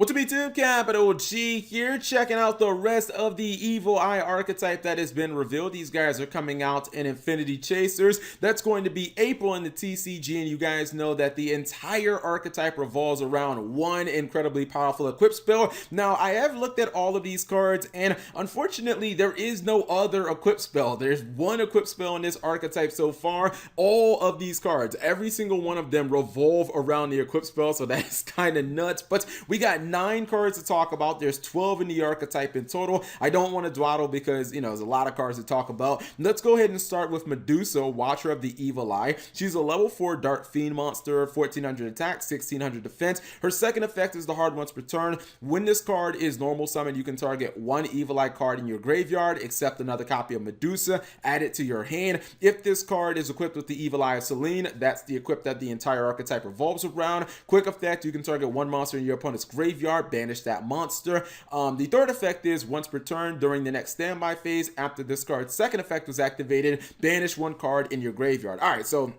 What's up YouTube, Capital G here, checking out the rest of the Evil Eye archetype that has been revealed. These guys are coming out in Infinity Chasers. That's going to be April in the TCG, and you guys know that the entire archetype revolves around one incredibly powerful equip spell. Now, I have looked at all of these cards, and unfortunately, there is no other equip spell. There's one equip spell in this archetype so far. All of these cards, every single one of them revolve around the equip spell, so that's kind of nuts, but we got 9 cards to talk about. There's 12 in the archetype in total. I don't want to dawdle because, there's a lot of cards to talk about. Let's go ahead and start with Medusa, Watcher of the Evil Eye. She's a level 4 Dark Fiend monster, 1400 attack, 1600 defense. Her second effect is the hard once per turn. When this card is normal summon, you can target one Evil Eye card in your graveyard, except another copy of Medusa, add it to your hand. If this card is equipped with the Evil Eye of Selene, that's the equip that the entire archetype revolves around. Quick effect, you can target one monster in your opponent's graveyard, banish that monster. The third effect is once per turn during the next standby phase. After this card's second effect was activated, banish one card in your graveyard. All right, so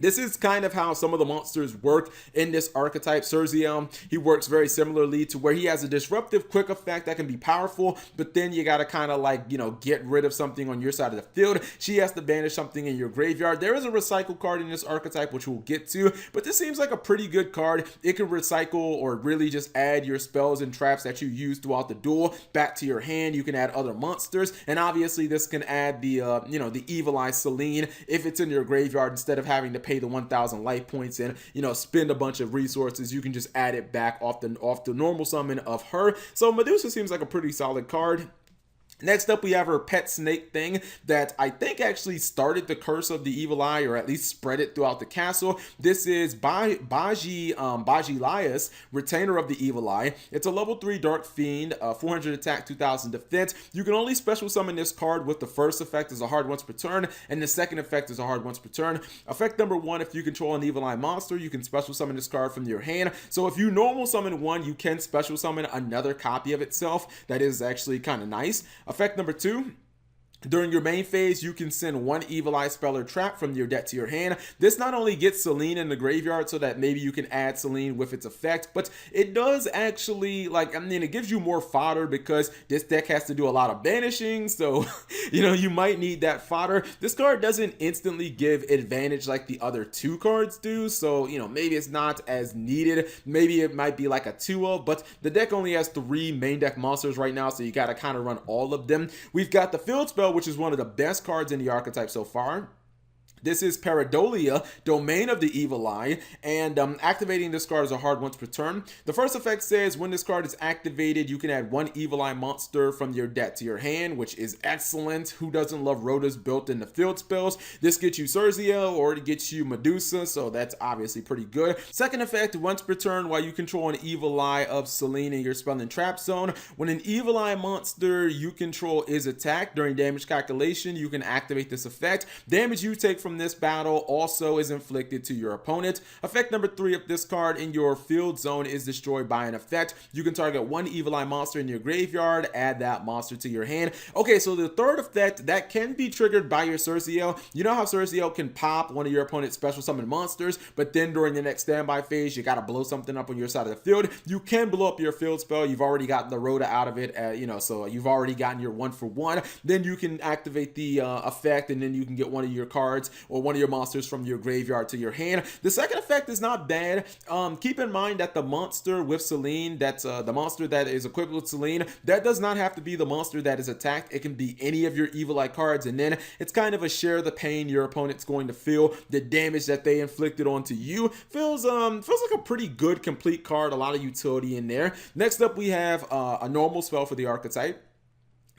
this is kind of how some of the monsters work in this archetype. Cerziel, he works very similarly to where he has a disruptive quick effect that can be powerful, but then you got to kind of like, get rid of something on your side of the field. She has to banish something in your graveyard. There is a recycle card in this archetype, which we'll get to, but this seems like a pretty good card. It can recycle or really just add your spells and traps that you use throughout the duel back to your hand. You can add other monsters, and obviously this can add the, the Evil Eye Selene if it's in your graveyard. Instead of having to pay the 1,000 life points and spend a bunch of resources, you can just add it back off the normal summon of her. So Medusa seems like a pretty solid card. Next up, we have her pet snake thing that I think actually started the curse of the Evil Eye, or at least spread it throughout the castle. This is Bajilias, Retainer of the Evil Eye. It's a level 3 Dark Fiend, 400 attack, 2000 defense. You can only special summon this card with the first effect as a hard once per turn, and the second effect is a hard once per turn. Effect number 1, if you control an Evil Eye monster, you can special summon this card from your hand. So if you normal summon one, you can special summon another copy of itself. That is actually kind of nice. Effect number 2, during your main phase, you can send one Evil Eye spell or trap from your deck to your hand. This not only gets Selene in the graveyard so that maybe you can add Selene with its effect, but it does actually, it gives you more fodder because this deck has to do a lot of banishing, so, you might need that fodder. This card doesn't instantly give advantage like the other 2 cards do, so, maybe it's not as needed. Maybe it might be like a 2-0, but the deck only has 3 main deck monsters right now, so you gotta kind of run all of them. We've got the field spell, which is one of the best cards in the archetype so far. This is Pareidolia, Domain of the Evil Eye, and activating this card is a hard once per turn. The first effect says when this card is activated, you can add one Evil Eye monster from your deck to your hand, which is excellent. Who doesn't love Rhoda's built in the field spells? This gets you Cerziel, or it gets you Medusa, so that's obviously pretty good. Second effect, once per turn, while you control an Evil Eye of Selene in your spell and trap zone, when an Evil Eye monster you control is attacked during damage calculation, you can activate this effect. Damage you take from this battle also is inflicted to your opponent. Effect number 3, if this card in your field zone is destroyed by an effect, you can target one Evil Eye monster in your graveyard, add that monster to your hand. Okay, so the third effect that can be triggered by your Cerziel. You know how Cerziel can pop one of your opponent's special summon monsters, but then during the next standby phase, you gotta blow something up on your side of the field. You can blow up your field spell. You've already gotten the Rhoda out of it, so you've already gotten your 1-for-1. Then you can activate the effect, and then you can get one of your cards or one of your monsters from your graveyard to your hand. The second effect is not bad. Keep in mind that the monster with Selene, that's the monster that is equipped with Selene, that does not have to be the monster that is attacked. It can be any of your Evil Eye cards, and then it's kind of a share the pain your opponent's going to feel. The damage that they inflicted onto you feels like a pretty good complete card. A lot of utility in there. Next up, we have a normal spell for the archetype.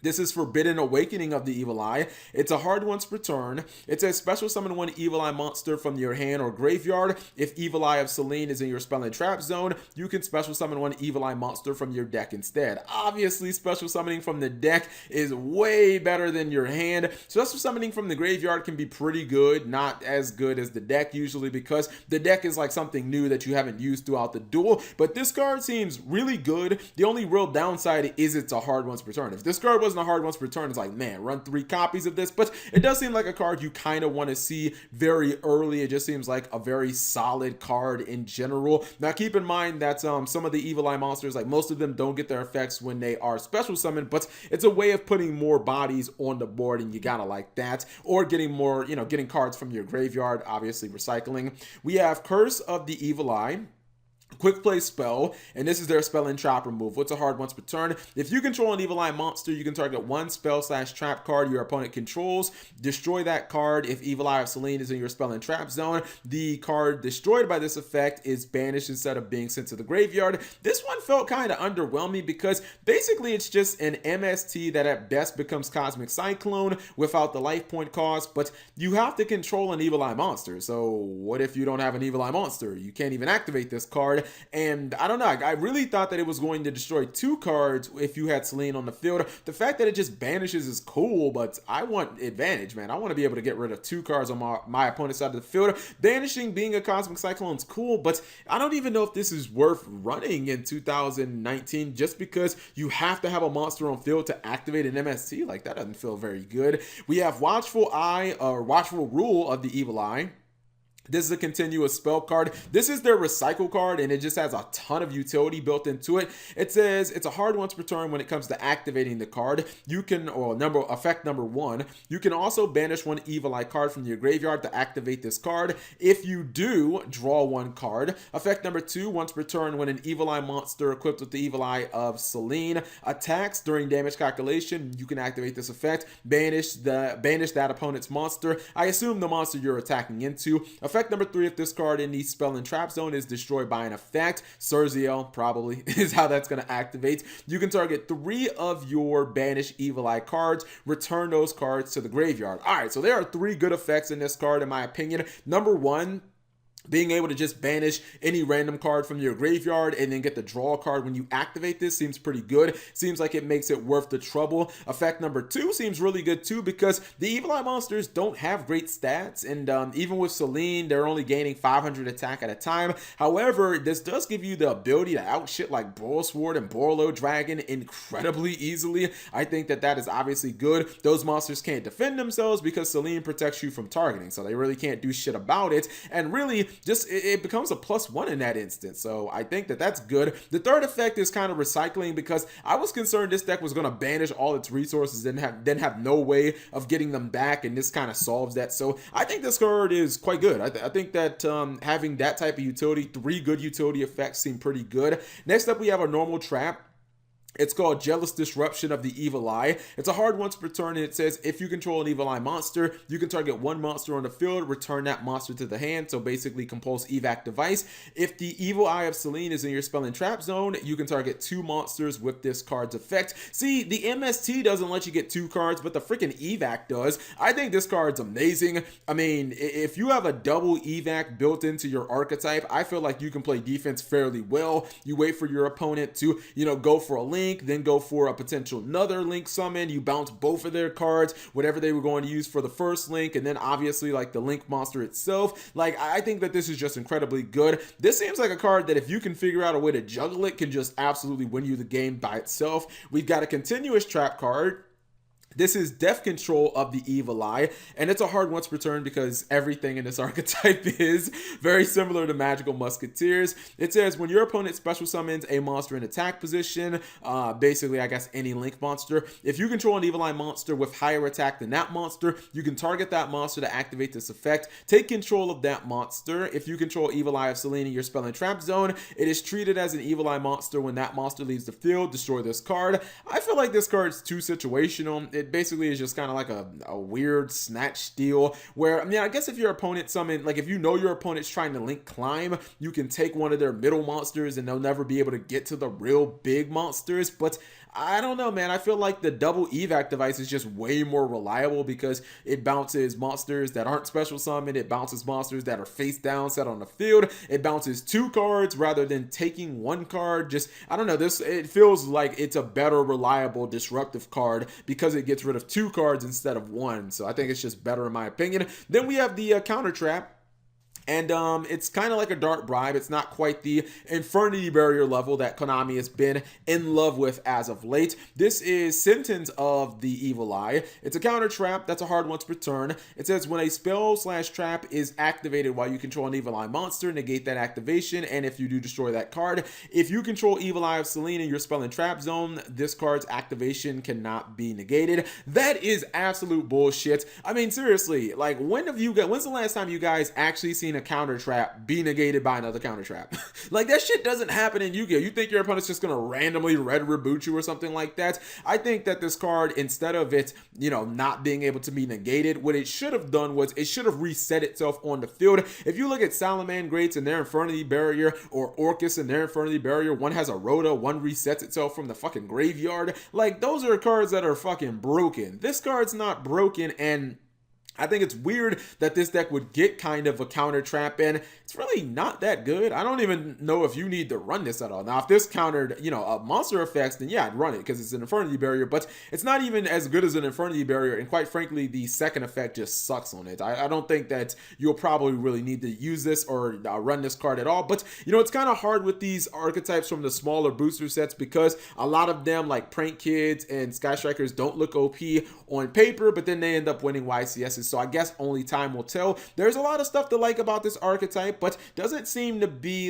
This is Forbidden Awakening of the Evil Eye. It's a hard once per turn. It says special summon one Evil Eye monster from your hand or graveyard. If Evil Eye of Selene is in your spell and trap zone, you can special summon one Evil Eye monster from your deck instead. Obviously, special summoning from the deck is way better than your hand. Special summoning from the graveyard can be pretty good, not as good as the deck usually, because the deck is like something new that you haven't used throughout the duel. But this card seems really good. The only real downside is it's a hard once per turn. If this card was wasn't a hard once per turn, it's like, man, run 3 copies of this. But it does seem like a card you kind of want to see very early. It just seems like a very solid card in general. Now, keep in mind that some of the Evil Eye monsters, like most of them don't get their effects when they are special summoned, but it's a way of putting more bodies on the board, and you gotta like that. Or getting more, getting cards from your graveyard, obviously recycling. We have Curse of the Evil Eye. Quick play spell, and this is their spell and trap removal. It's a hard once per turn. If you control an Evil Eye monster, you can target one spell/trap card your opponent controls, destroy that card. If Evil Eye of Selene is in your spell and trap zone, the card destroyed by this effect is banished instead of being sent to the graveyard. This one felt kind of underwhelming because basically it's just an MST that at best becomes Cosmic Cyclone without the life point cost, but you have to control an Evil Eye monster. So what if you don't have an Evil Eye monster? You can't even activate this card. And I don't know, I really thought that it was going to destroy 2 cards if you had Selene on the field. The fact that it just banishes is cool, but I want advantage, man. I want to be able to get rid of 2 cards on my opponent's side of the field. Banishing being a Cosmic Cyclone is cool, but I don't even know if this is worth running in 2019 just because you have to have a monster on field to activate an MST. Like, that doesn't feel very good. We have Watchful Eye, or Watchful Rule of the Evil Eye. This is a continuous spell card. This is their recycle card, and it just has a ton of utility built into it. It says it's a hard once per turn when it comes to activating the card. You can, or effect number 1, you can also banish 1 Evil Eye card from your graveyard to activate this card. If you do, draw 1 card. Effect number 2, once per turn when an Evil Eye monster equipped with the Evil Eye of Selene attacks during damage calculation, you can activate this effect. Banish that opponent's monster. I assume the monster you're attacking into. Effect number 3, if this card in the spell and trap zone is destroyed by an effect, Surziel probably is how that's going to activate. You can target 3 of your banished Evil Eye cards, return those cards to the graveyard. All right, so there are 3 good effects in this card in my opinion. Number 1, being able to just banish any random card from your graveyard and then get the draw card when you activate this seems pretty good. Seems like it makes it worth the trouble. Effect number 2 seems really good too because the Evil Eye monsters don't have great stats, and even with Selene, they're only gaining 500 attack at a time. However, this does give you the ability to outshit like Boil Sword and Borlo Dragon incredibly easily. I think that that is obviously good. Those monsters can't defend themselves because Selene protects you from targeting, so they really can't do shit about it, and really just it becomes a +1 in that instance. So I think that that's good. The third effect is kind of recycling because I was concerned this deck was going to banish all its resources and then have no way of getting them back, and this kind of solves that. So I think this card is quite good. I think that having that type of utility, 3 good utility effects seem pretty good. Next up, we have a normal trap. It's called Jealous Disruption of the Evil Eye. It's a hard once per turn, and it says if you control an Evil Eye monster, you can target 1 monster on the field, return that monster to the hand, so basically compulse evac device. If the Evil Eye of Selene is in your spell and trap zone, you can target 2 monsters with this card's effect. See, the MST doesn't let you get 2 cards, but the freaking evac does. I think this card's amazing. I mean, if you have a double evac built into your archetype, I feel like you can play defense fairly well. You wait for your opponent to, go for a link, then go for a potential another link summon. You bounce both of their cards, whatever they were going to use for the first link, and then obviously like the link monster itself. Like, I think that this is just incredibly good. This seems like a card that if you can figure out a way to juggle it, can just absolutely win you the game by itself. We've got a continuous trap card. This is Death Control of the Evil Eye, and it's a hard once per turn because everything in this archetype is very similar to Magical Musketeers. It says when your opponent special summons a monster in attack position, basically I guess any link monster, if you control an Evil Eye monster with higher attack than that monster, you can target that monster to activate this effect. Take control of that monster. If you control Evil Eye of Selene in your spell and trap zone, it is treated as an Evil Eye monster when that monster leaves the field. Destroy this card. I feel like this card's too situational. It basically is just kind of like a weird snatch steal where, I mean, I guess if your opponent summon, like if you know your opponent's trying to link climb, you can take one of their middle monsters and they'll never be able to get to the real big monsters. But I don't know, man. I feel like the double evac device is just way more reliable because it bounces monsters that aren't special summoned. It bounces monsters that are face down set on the field. It bounces 2 cards rather than taking 1 card. Just, I don't know, it feels like it's a better reliable disruptive card because it gets rid of 2 cards instead of 1. So I think it's just better in my opinion. Then we have the counter trap. And it's kind of like a dark bribe. It's not quite the Infernity Barrier level that Konami has been in love with as of late. This is Sentence of the Evil Eye. It's a counter trap that's a hard once per turn. It says when a spell / trap is activated while you control an Evil Eye monster, negate that activation, and if you do, destroy that card. If you control Evil Eye of Selene in your spell and trap zone, this card's activation cannot be negated. That is absolute bullshit. I mean, seriously, like, when's the last time you guys actually seen a counter trap be negated by another counter trap? Like, that shit doesn't happen in Yu-Gi-Oh! You think your opponent's just gonna randomly red reboot you or something like that? I think that this card, instead of it, not being able to be negated, what it should have done was it should have reset itself on the field. If you look at Salamangreats and their Infernity Barrier, or Orcus and their Infernity Barrier, one has a Rhoda, one resets itself from the fucking graveyard. Like, those are cards that are fucking broken. This card's not broken, and I think it's weird that this deck would get kind of a counter trap in. It's really not that good. I don't even know if you need to run this at all. Now, if this countered, monster effects, then yeah, I'd run it because it's an Infernity Barrier, but it's not even as good as an Infernity Barrier, and quite frankly, the second effect just sucks on it. I don't think that you'll probably really need to use this or run this card at all, but, it's kind of hard with these archetypes from the smaller booster sets because a lot of them, like Prank Kids and Sky Strikers, don't look OP on paper, but then they end up winning YCSs. So I guess only time will tell. There's a lot of stuff to like about this archetype, but doesn't seem to be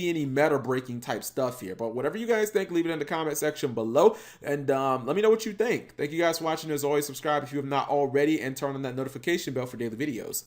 any meta breaking type stuff here. But whatever you guys think, leave it in the comment section below, and let me know what you think. Thank you guys for watching. As always, subscribe if you have not already, and turn on that notification bell for daily videos.